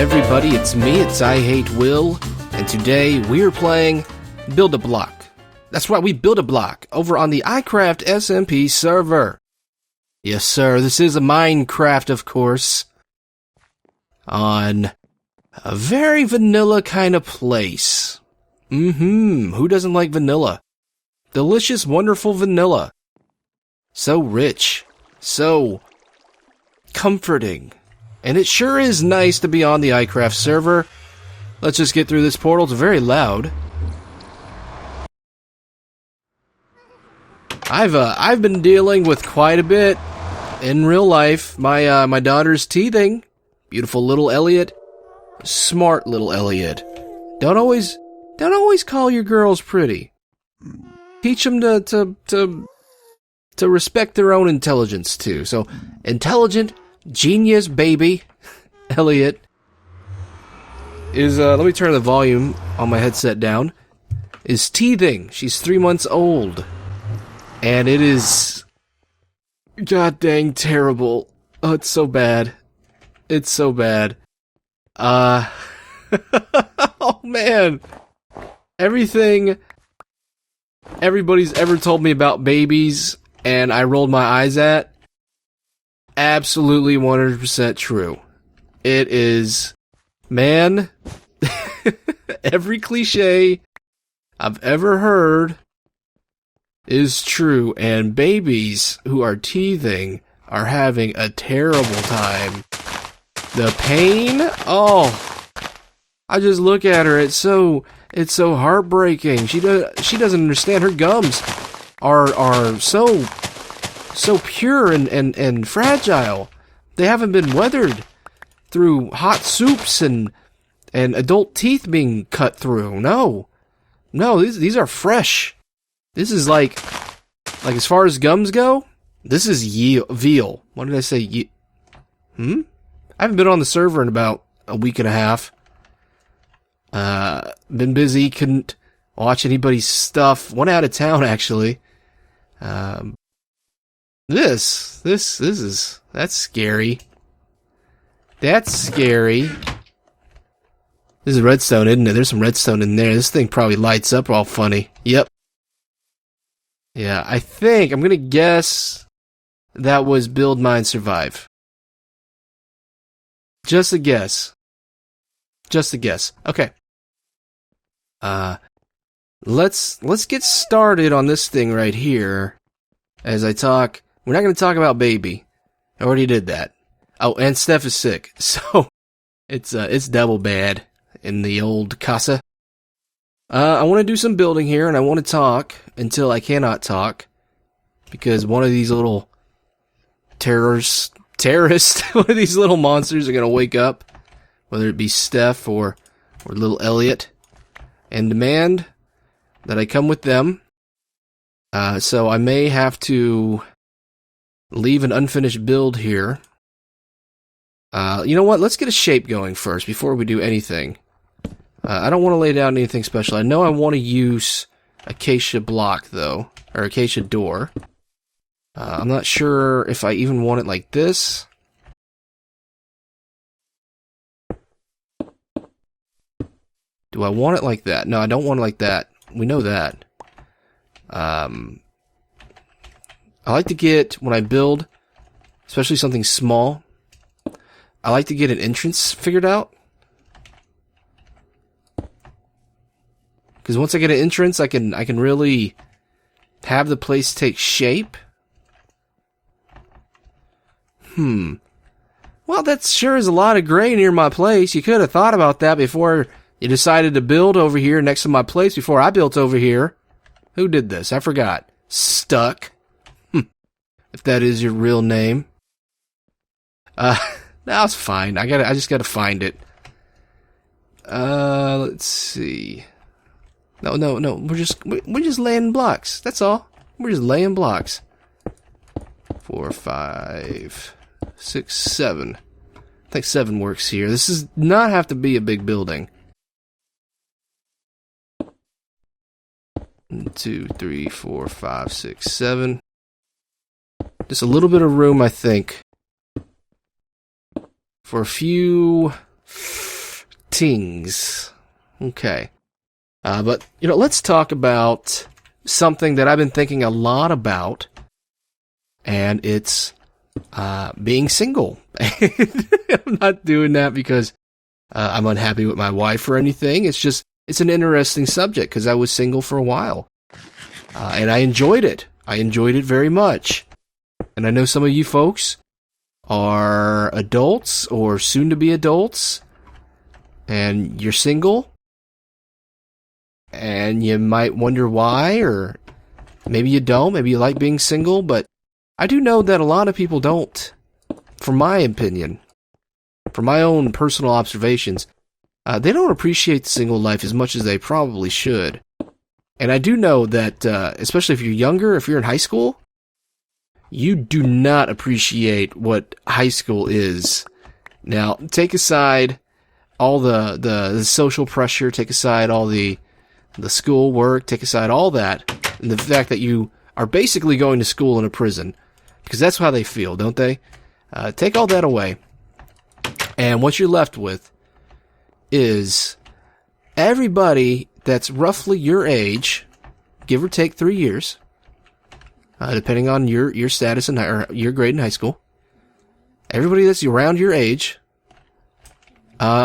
everybody, it's me, it's IHateWill, and today we are playing Build a Block. That's right, we build a block over on the iCraft SMP server. Yes sir, this is a Minecraft, of course, on a very vanilla kind of place. Who doesn't like vanilla? Delicious, wonderful vanilla. So rich, so comforting. And it sure is nice to be on the iCraft server. Let's just get through this portal. It's very loud. I've been dealing with quite a bit in real life. My daughter's teething. Beautiful little Elliot. Smart little Elliot. Don't always call your girls pretty. Teach them to respect their own intelligence too. So, intelligent, genius baby Elliot is let me turn the volume on my headset down. Is teething. She's 3 months old. And it is god dang terrible. Oh, it's so bad. It's so bad. Oh man. Everything everybody's ever told me about babies and I rolled my eyes at, absolutely 100% true. It is, man, every cliche I've ever heard is true, and babies who are teething are having a terrible time. The pain? Oh, I just look at her, it's so heartbreaking. She doesn't understand. Her gums are so pure and fragile. They haven't been weathered through hot soups and adult teeth being cut through. No, these are fresh. This is like as far as gums go, this is veal. What did I say? I haven't been on the server in about a week and a half. Been busy, couldn't watch anybody's stuff. Went out of town actually. This is, that's scary. That's scary. This is redstone, isn't it? There's some redstone in there. This thing probably lights up all funny. Yep. Yeah, I think, I'm gonna guess that was Build, Mine, Survive. Just a guess. Just a guess. Okay. Let's get started on this thing right here. As I talk, we're not going to talk about baby. I already did that. Oh, and Steph is sick, so it's double bad in the old casa. I want to do some building here, and I want to talk until I cannot talk because one of these little terrorists, one of these little monsters are going to wake up, whether it be Steph or little Elliot, and demand that I come with them. So I may have to leave an unfinished build here. You know what? Let's get a shape going first before we do anything. I don't want to lay down anything special. I know I want to use acacia block, though. Or acacia door. I'm not sure if I even want it like this. Do I want it like that? No, I don't want it like that. We know that. I like to get, when I build, especially something small, I like to get an entrance figured out. Because once I get an entrance, I can really have the place take shape. Well, that sure is a lot of gray near my place. You could have thought about that before you decided to build over here next to my place before I built over here. Who did this? I forgot. Stuck. If that is your real name. That's fine. I just gotta find it. Let's see. No. We're just laying blocks. That's all. We're just laying blocks. 4, 5, 6, 7. I think 7 works here. This does not have to be a big building. 1, 2, 3, 4, 5, 6, 7. Just a little bit of room, I think, for a few Tings. Okay. But, let's talk about something that I've been thinking a lot about, and it's being single. I'm not doing that because I'm unhappy with my wife or anything. It's an interesting subject because I was single for a while. And I enjoyed it. I enjoyed it very much. And I know some of you folks are adults or soon to be adults, and you're single, and you might wonder why, or maybe you don't, maybe you like being single, but I do know that a lot of people don't, from my opinion, from my own personal observations. They don't appreciate the single life as much as they probably should. And I do know that, especially if you're younger, if you're in high school, you do not appreciate what high school is. Now, take aside all the social pressure, take aside all the school work, take aside all that, and the fact that you are basically going to school in a prison, because that's how they feel, don't they? Take all that away, and what you're left with is everybody that's roughly your age, give or take 3 years, depending on your status or your grade in high school. Everybody that's around your age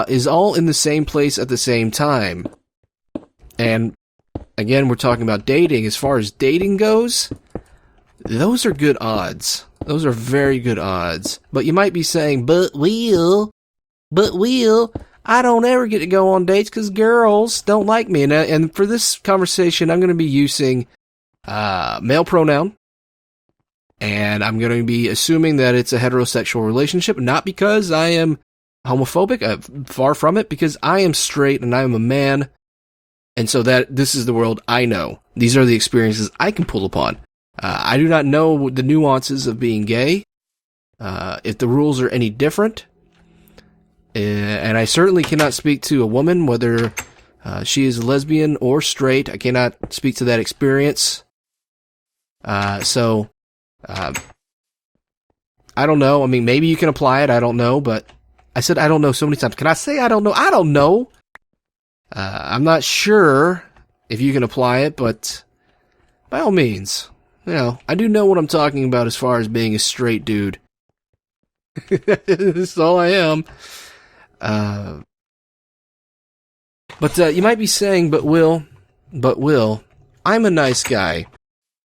is all in the same place at the same time. And again, we're talking about dating. As far as dating goes, those are good odds. Those are very good odds. But you might be saying, but Will, I don't ever get to go on dates because girls don't like me. And for this conversation, I'm going to be using male pronoun. And I'm going to be assuming that it's a heterosexual relationship, not because I am homophobic, far from it, because I am straight and I am a man. And so this is the world I know. These are the experiences I can pull upon. I do not know the nuances of being gay, if the rules are any different. And I certainly cannot speak to a woman, whether she is lesbian or straight. I cannot speak to that experience. So I don't know. I mean, maybe you can apply it. I don't know. But I said I don't know so many times. Can I say I don't know? I don't know. I'm not sure if you can apply it, but by all means, I do know what I'm talking about as far as being a straight dude. That's all I am. But you might be saying, but Will, I'm a nice guy.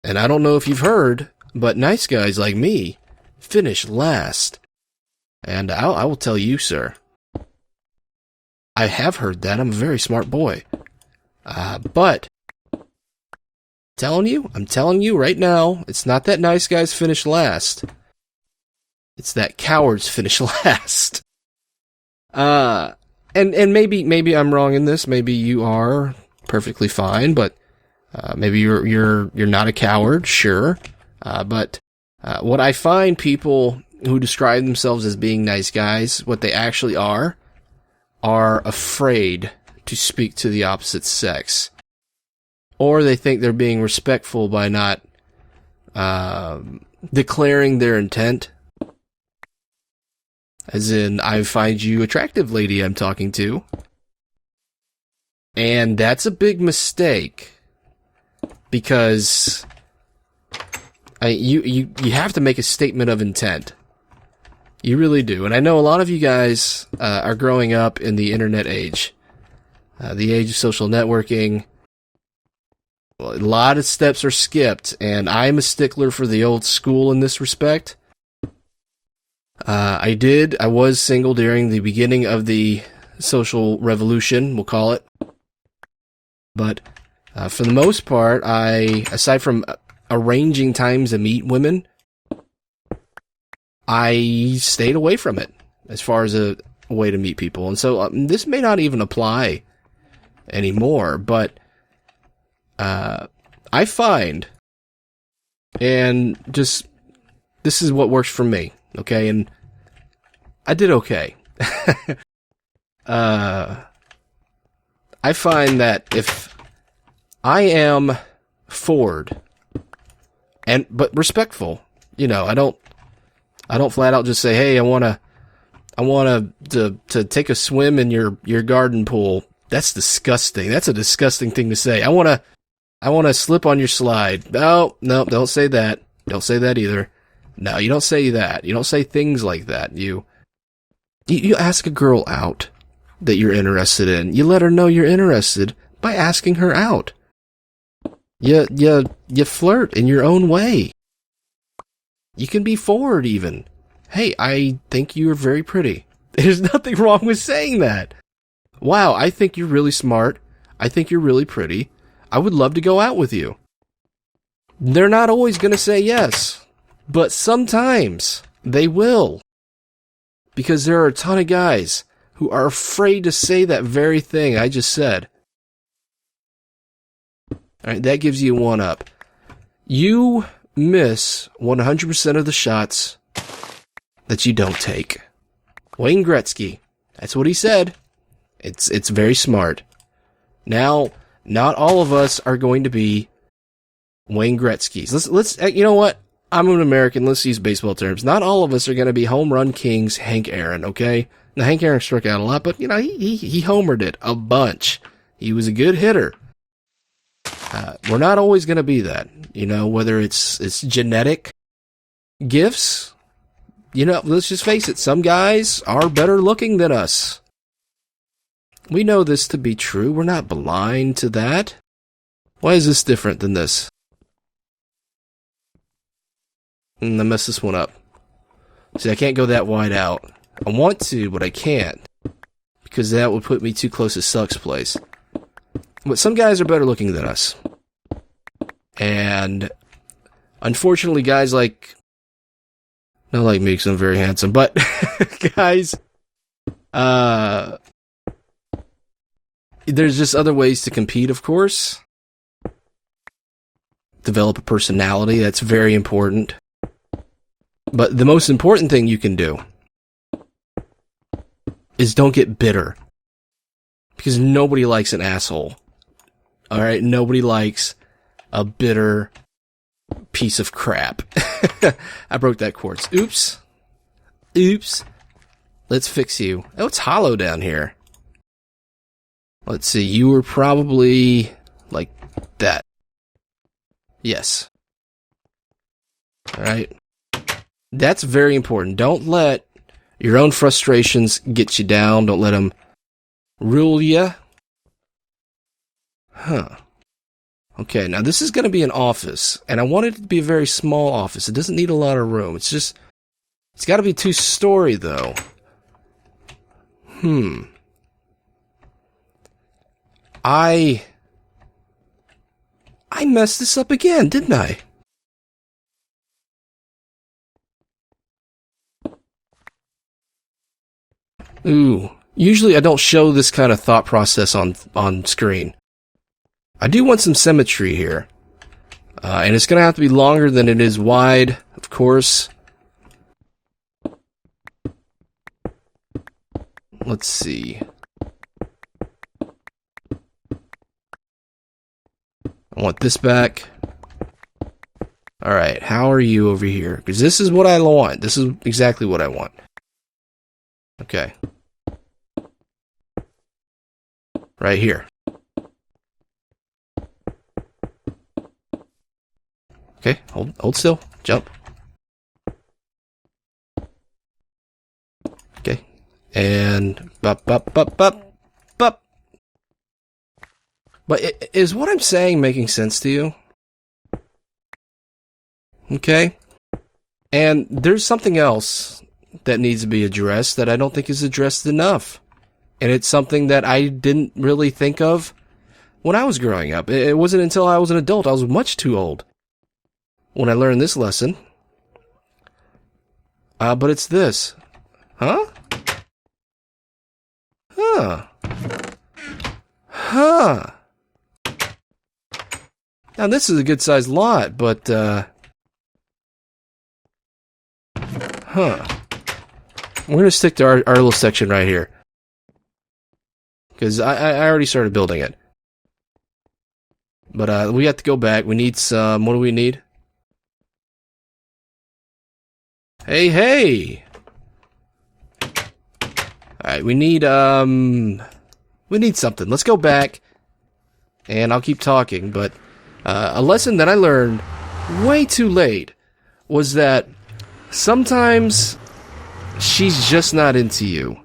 And I don't know if you've heard, but nice guys like me finish last. And I will tell you, sir, I have heard that. I'm a very smart boy. But I'm telling you right now, it's not that nice guys finish last. It's that cowards finish last. And maybe I'm wrong in this. Maybe you are perfectly fine, but maybe you're not a coward, sure. But what I find people who describe themselves as being nice guys, what they actually are afraid to speak to the opposite sex. Or they think they're being respectful by not declaring their intent. As in, I find you attractive, lady I'm talking to. And that's a big mistake. Because you have to make a statement of intent. You really do. And I know a lot of you guys are growing up in the internet age. The age of social networking. Well, a lot of steps are skipped, and I'm a stickler for the old school in this respect. I was single during the beginning of the social revolution, we'll call it. But for the most part, aside from arranging times to meet women, I stayed away from it as far as a way to meet people. And so this may not even apply anymore, but I find, and just, this is what works for me, okay? And I did okay. I find that if I am forward, but respectful, I don't flat out just say, hey, I want I want to take a swim in your garden pool. That's disgusting. That's a disgusting thing to say. I want to slip on your slide. No, don't say that. Don't say that either. No, you don't say that. You don't say things like that. You ask a girl out that you're interested in. You let her know you're interested by asking her out. You flirt in your own way. You can be forward even. Hey, I think you're very pretty. There's nothing wrong with saying that. Wow, I think you're really smart. I think you're really pretty. I would love to go out with you. They're not always going to say yes, but sometimes they will. Because there are a ton of guys who are afraid to say that very thing I just said. Alright, that gives you one up. You miss 100% of the shots that you don't take. Wayne Gretzky. That's what he said. It's very smart. Now, not all of us are going to be Wayne Gretzky's. Let's you know what? I'm an American. Let's use baseball terms. Not all of us are going to be home run kings Hank Aaron, okay? Now, Hank Aaron struck out a lot, but, you know, he homered it a bunch. He was a good hitter. We're not always going to be that. You know, whether it's genetic gifts, you know, let's just face it, some guys are better looking than us. We know this to be true. We're not blind to that. Why is this different than this? I messed this one up. See, I can't go that wide out. I want to, but I can't. Because that would put me too close to Suck's place. But some guys are better looking than us. And unfortunately, guys like... Not like me, because I'm very handsome, but guys... There's just other ways to compete, of course. Develop a personality, that's very important. But the most important thing you can do is don't get bitter. Because nobody likes an asshole. Alright, nobody likes a bitter piece of crap. I broke that quartz. Oops. Oops. Let's fix you. Oh, it's hollow down here. Let's see, you were probably like that. Yes. Alright. That's very important. Don't let your own frustrations get you down. Don't let them rule you. Huh. Okay, now this is going to be an office, and I want it to be a very small office. It doesn't need a lot of room. It's got to be 2-story, though. I messed this up again, didn't I? Ooh. Usually I don't show this kind of thought process on screen. I do want some symmetry here. And it's going to have to be longer than it is wide, of course. Let's see. I want this back. Alright, how are you over here? Because this is what I want. This is exactly what I want. Okay. Right here. Okay, hold still. Jump. Okay. And bop. But is what I'm saying making sense to you? Okay. And there's something else that needs to be addressed that I don't think is addressed enough. And it's something that I didn't really think of when I was growing up. It wasn't until I was an adult. I was much too old when I learned this lesson. But it's this. Huh? Huh. Huh. Now this is a good sized lot, but, huh. We're gonna stick to our little section right here. Because I already started building it. But, we have to go back. We need some, what do we need? Hey! Alright, we need something. Let's go back, and I'll keep talking, but a lesson that I learned way too late was that sometimes she's just not into you,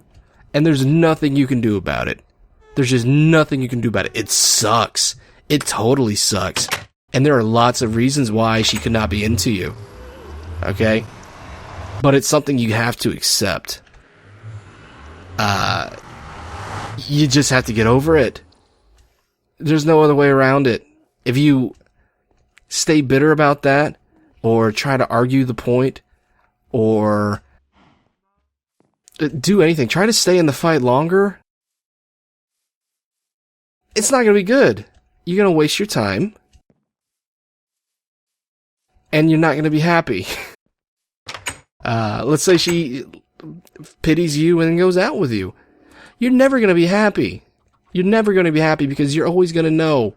and there's nothing you can do about it. There's just nothing you can do about it. It sucks. It totally sucks. And there are lots of reasons why she could not be into you. Okay? But it's something you have to accept. You just have to get over it. There's no other way around it. If you stay bitter about that, or try to argue the point, or do anything, try to stay in the fight longer, it's not going to be good. You're going to waste your time, and you're not going to be happy. Let's say she pities you and goes out with you. You're never going to be happy. You're never going to be happy because you're always going to know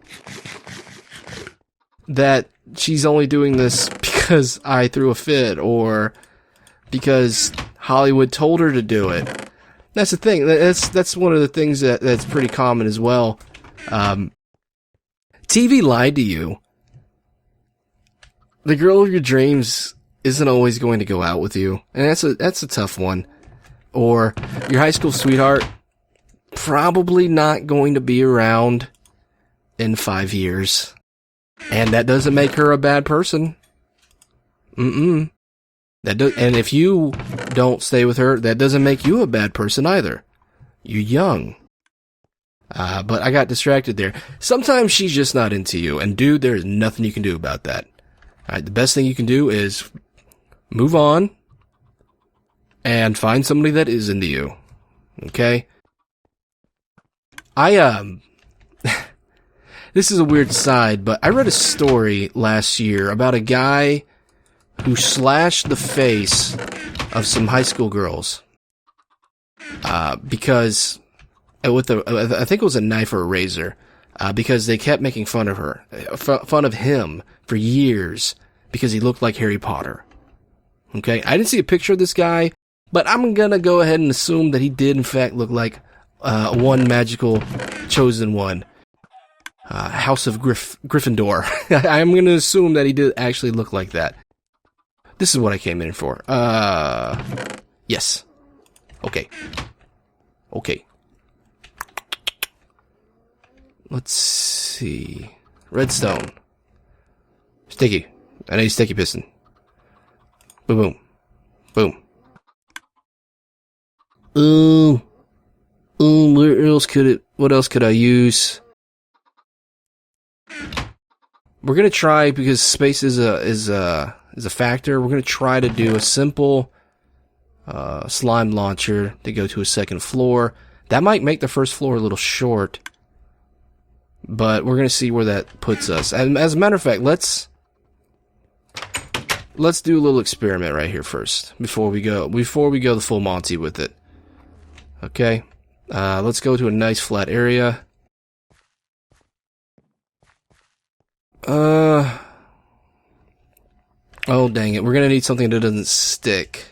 that she's only doing this because I threw a fit, or because Hollywood told her to do it. That's the thing. That's one of the things that's pretty common as well. TV lied to you. The girl of your dreams isn't always going to go out with you, and that's a tough one. Or your high school sweetheart, probably not going to be around in 5 years. And that doesn't make her a bad person. And if you don't stay with her, that doesn't make you a bad person either. You're young. But I got distracted there. Sometimes she's just not into you, and dude, there's nothing you can do about that. Alright, the best thing you can do is move on and find somebody that is into you. Okay? This is a weird side, but I read a story last year about a guy who slashed the face of some high school girls. Because with I think it was a knife or a razor, because they kept making fun of him for years because he looked like Harry Potter. Okay, I didn't see a picture of this guy, but I'm gonna go ahead and assume that he did in fact look like one magical chosen one, House of Gryffindor. I'm gonna assume that he did actually look like that. This is what I came in for. Yes. Okay. Let's see. Redstone. Sticky. I need sticky piston. Boom, boom. Boom. What else could I use? We're gonna try, because space is a factor. We're gonna try to do a simple slime launcher to go to a second floor. That might make the first floor a little short, but we're gonna see where that puts us. And as a matter of fact, let's do a little experiment right here first before we go the full Monty with it. Okay, let's go to a nice flat area. Oh dang it, we're gonna need something that doesn't stick.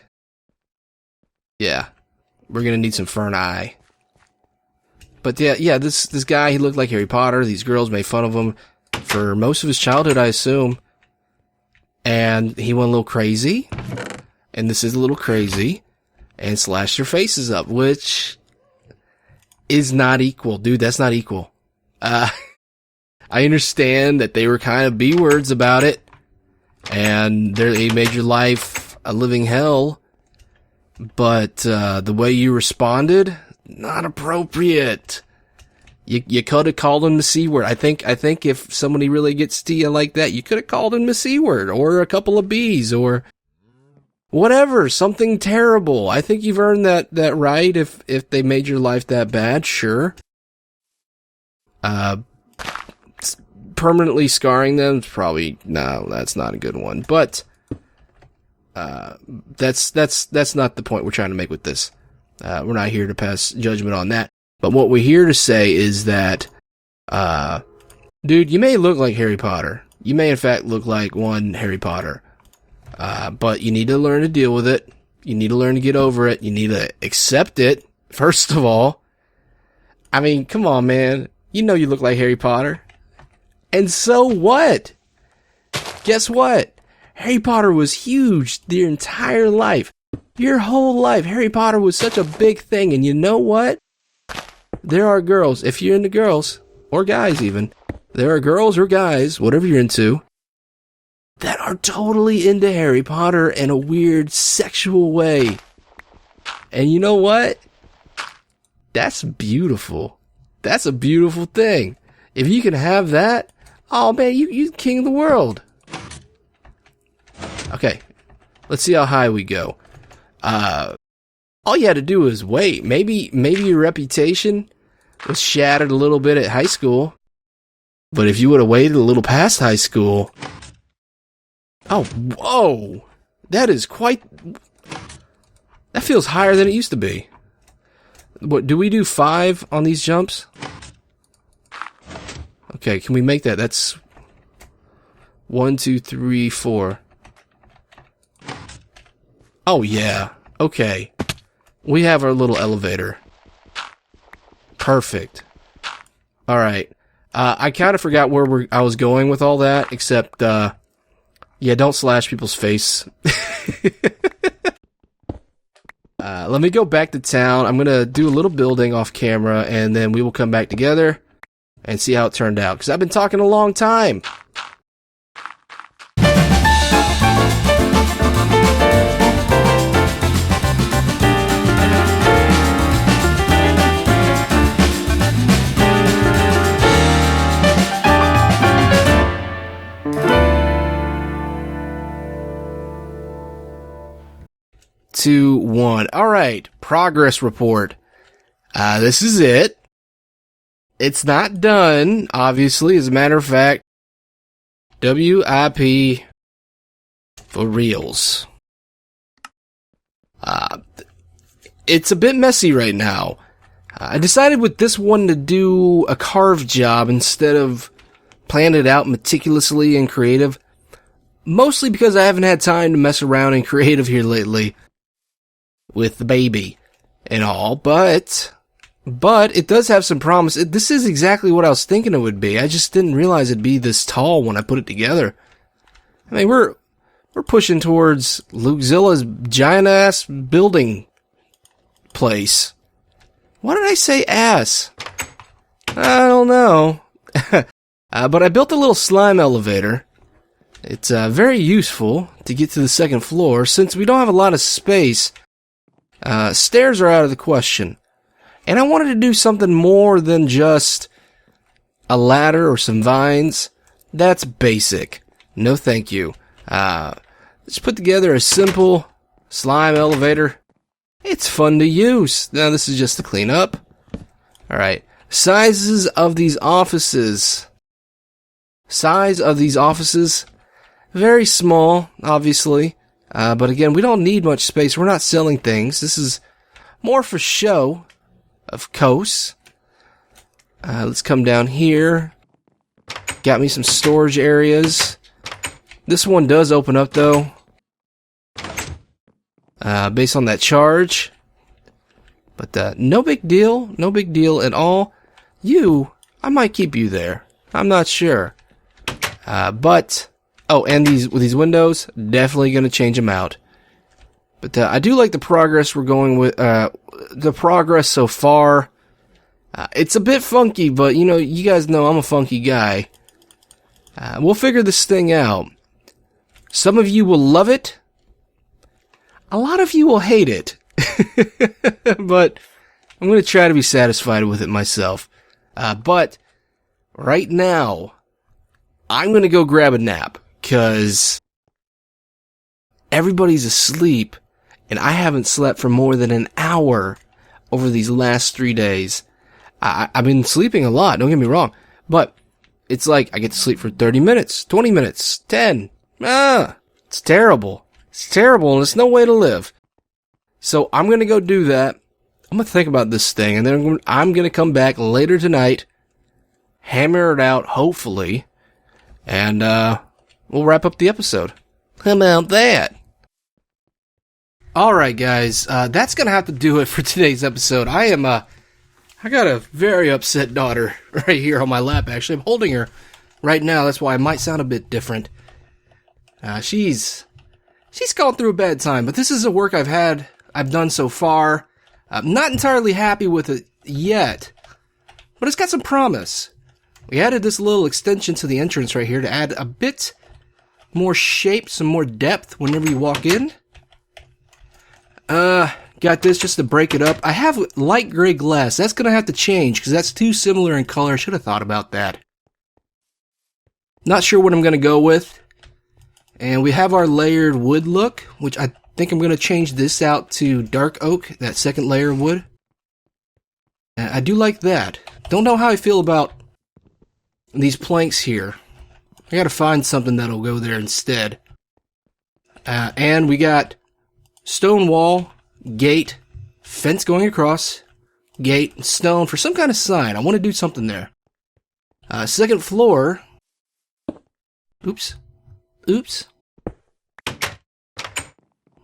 Yeah, we're gonna need some Ferni. But yeah, this guy, he looked like Harry Potter. These girls made fun of him for most of his childhood, I assume. And he went a little crazy, and this is a little crazy, and slashed their faces up, which is not equal. Dude, that's not equal. I understand that they were kind of B-words about it, and they made your life a living hell, but the way you responded, not appropriate. You could have called him the C-word. I think if somebody really gets to you like that, you could have called him the C-word, or a couple of B's, or whatever, something terrible. I think you've earned that right if they made your life that bad, sure. Permanently scarring them, probably, no, that's not a good one. But that's not the point we're trying to make with this. We're not here to pass judgment on that. But what we're here to say is that, dude, you may look like Harry Potter. You may, in fact, look like one Harry Potter. But you need to learn to deal with it. You need to learn to get over it. You need to accept it. First of all, I mean, come on, man. You know you look like Harry Potter. And so what? Guess what? Harry Potter was huge your entire life. Your whole life, Harry Potter was such a big thing. And you know what? There are girls, if you're into girls, or guys even, there are girls or guys, whatever you're into, that are totally into Harry Potter in a weird sexual way. And you know what? That's beautiful. That's a beautiful thing. If you can have that, oh man, you king of the world. Okay, let's see how high we go. All you had to do was wait. Maybe your reputation was shattered a little bit at high school. But if you would have waited a little past high school... Oh, whoa! That is quite... That feels higher than it used to be. What, do we do 5 on these jumps? Okay, can we make that? That's 1, 2, 3, 4. Oh, yeah. Okay. We have our little elevator. Perfect. Alright. I kind of forgot where I was going with all that, except, yeah, don't slash people's face. Let me go back to town. I'm gonna do a little building off camera, and then we will come back together and see how it turned out, because I've been talking a long time. Two, one. Alright, progress report. This is it. It's not done, obviously. As a matter of fact, WIP for reals. It's a bit messy right now. I decided with this one to do a carve job instead of plan it out meticulously and creative. Mostly because I haven't had time to mess around in creative here lately. With the baby and all, but it does have some promise. This is exactly what I was thinking it would be. I just didn't realize it'd be this tall when I put it together. I mean, we're pushing towards Lukezilla's giant ass building place. Why did I say ass? I don't know. But I built a little slime elevator. It's very useful to get to the second floor since we don't have a lot of space. Stairs are out of the question. And I wanted to do something more than just a ladder or some vines. That's basic. No thank you. Let's put together a simple slime elevator. It's fun to use. Now this is just to clean up. Alright. Sizes of these offices. Size of these offices. Very small, obviously. But again, we don't need much space. We're not selling things. This is more for show, of course. Let's come down here. Got me some storage areas. This one does open up, though. Based on that charge. But no big deal. No big deal at all. I might keep you there. I'm not sure. Oh, and these windows, definitely going to change them out. But I do like the progress we're going with, the progress so far. It's a bit funky, but, you guys know I'm a funky guy. We'll figure this thing out. Some of you will love it. A lot of you will hate it. But I'm going to try to be satisfied with it myself. But right now, I'm going to go grab a nap. Because everybody's asleep, and I haven't slept for more than an hour over these last 3 days. I've been sleeping a lot, don't get me wrong, but it's like I get to sleep for 30 minutes, 20 minutes, 10. It's terrible. It's terrible, and it's no way to live. So I'm going to go do that. I'm going to think about this thing, and then I'm going to come back later tonight, hammer it out, hopefully, and, we'll wrap up the episode. How about that? Alright guys, that's gonna have to do it for today's episode. I got a very upset daughter right here on my lap, actually. I'm holding her right now, that's why I might sound a bit different. She's gone through a bad time, but this is the work I've done so far. I'm not entirely happy with it yet, but it's got some promise. We added this little extension to the entrance right here to add a bit more shape, some more depth whenever you walk in. Got this just to break it up. I have light gray glass. That's gonna have to change because that's too similar in color. I should have thought about that. Not sure what I'm gonna go with. And we have our layered wood look, which I think I'm gonna change this out to dark oak, that second layer of wood. I do like that. Don't know how I feel about these planks here. I gotta find something that'll go there instead. And we got stone wall, gate, fence going across, gate, stone for some kind of sign. I want to do something there. Second floor. Oops.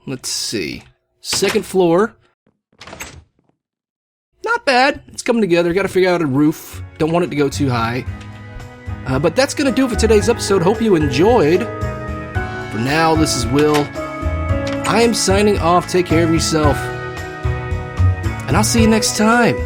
Let's see. Second floor. Not bad. It's coming together. Got to figure out a roof. Don't want it to go too high. But that's going to do it for today's episode. Hope you enjoyed. For now, this is Will. I am signing off. Take care of yourself. And I'll see you next time.